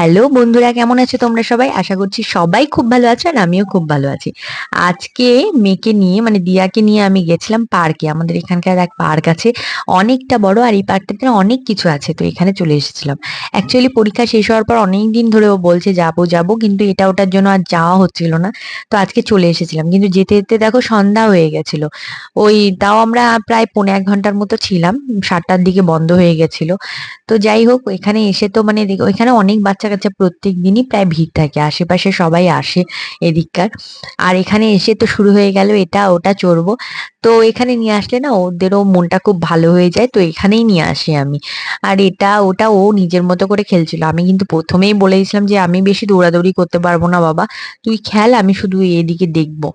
Hello বন্ধুরা, কেমন আছো তোমরা সবাই? আশা করছি সবাই খুব ভালো আছো আর আমিও খুব ভালো আছি। আজকে মেয়েকে নিয়ে মানে দিয়াকে নিয়ে আমি গেছিলাম পার্কে। আমাদের এখানকার এক পার্ক আছে, অনেকটা বড়, আর এই পার্কটাতে না অনেক কিছু আছে, তো এখানে চলে এসেছিলাম। অ্যাকচুয়ালি পরীক্ষা শেষ হওয়ার পর অনেক দিন ধরে ও বলছে যাবো যাবো, কিন্তু এটা ওটার জন্য আর যাওয়া হচ্ছিল না। তো আজকে চলে এসেছিলাম, কিন্তু যেতে যেতে দেখো সন্ধ্যা হয়ে গেছিল। ওই তাও আমরা প্রায় 1.5 ঘন্টার মতো ছিলাম, 7টার দিকে বন্ধ হয়ে গেছিল। তো যাই হোক, এখানে এসে তো মানে এখানে অনেক বাচ্চা কাচ্চা প্রত্যেক দিনই প্রায় ভিড় থাকে, আশেপাশে সবাই আসে এদিককার। আর এখানে এসে তো শুরু হয়ে গেল এটা ওটা চড়বো। তো এখানে নিয়ে আসলে না ওদেরও মনটা খুব ভালো হয়ে যায়, তো এখানেই নিয়ে আসি আমি। আর এটা ওটা ও নিজের মতো করে খেলছিল। আমি কিন্তু প্রথমেই বলে দিয়েছিলাম যে আমি বেশি দৌড়াদৌড়ি করতে পারবো না বাবা, তুই খেল, আমি শুধু এদিকে দেখবো।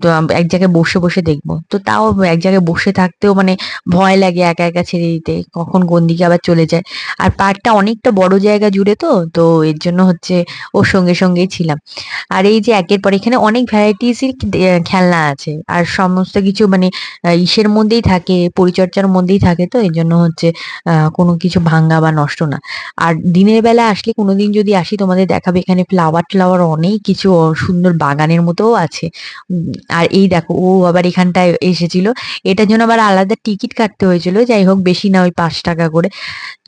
তো এক জায়গায় বসে বসে দেখবো। তো তাও এক জায়গায় বসে থাকতেও মানে ভয় লাগে একা একা ছেড়ে দিতে, কখন কোন দিকে আবার চলে যায়। আর পার্কটা অনেকটা বড় জায়গা জুড়ে, তো তো এর জন্য হচ্ছে ওর সঙ্গে সঙ্গেই ছিলাম। আর এই যে একের পর এখানে অনেক ভ্যারাইটিস খেলনা আছে, আর সমস্ত কিছু মানে ইসের মধ্যেই থাকে, পরিচর্যার মধ্যেই থাকে, তো এই জন্য হচ্ছে কোনো কিছু ভাঙা বা নষ্ট না। আর দিনের বেলা আসলে, কোনোদিন যদি আসি তোমাদের দেখাবে, এখানে ফ্লাওয়ার ট্লাওয়ার অনেক কিছু সুন্দর বাগানের মতোও আছে। আর এই দেখো ও আবার এখানটায় এসেছিল, এটার জন্য আবার আলাদা টিকিট কাটতে হয়েছিল। যাই হোক, বেশি না, ওই 5 টাকা করে।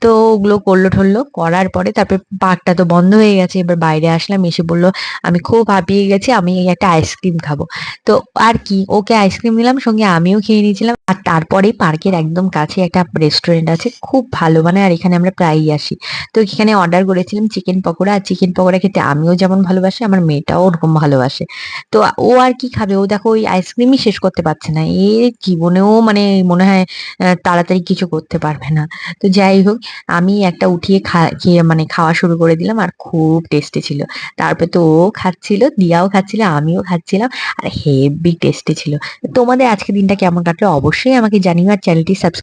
তো ওগুলো করলো ঠললো করার পরে তারপরে পার্কটা তো বন্ধ হয়ে গেছে, এবার বাইরে আসলাম, এসে বললো আমি খুব হাঁপিয়ে গেছি, আমি এই একটা আইসক্রিম খাবো। তো আর কি, ওকে আইসক্রিম নিলাম, সঙ্গে আমিও খেয়ে নিয়েছিলাম। আর তারপরে পার্কের একদম কাছে একটা রেস্টুরেন্ট আছে, খুব ভালো মানে, আর এখানে আমরা প্রায়ই আসি। তো এখানে অর্ডার করেছিলাম চিকেন পকোড়া, আর চিকেন পকোড়া খেতে আমিও যেমন ভালোবাসি, আমার মেয়েটাও ওরকম ভালোবাসে। তো ও আর কি খাবে, ও দেখো ওই আইসক্রিমই শেষ করতে পারছে না, এ জীবনেও মানে মনে হয় তাড়াতাড়ি কিছু করতে পারবে না। তো যাই হোক, আমি একটা উঠিয়ে খেয়ে মানে খাওয়া শুরু করে দিলাম, আর খুব টেস্টি ছিল। তারপরে তো ও খাচ্ছিল, দিয়াও খাচ্ছিল, আমিও খাচ্ছিলাম, আর হেভি টেস্টি ছিল। তোমাদের আজকে দিনটা কেমন কাটলো অবশ্যই আমাকে জানিও, আর চ্যানেলটি সাবস্ক্রাইব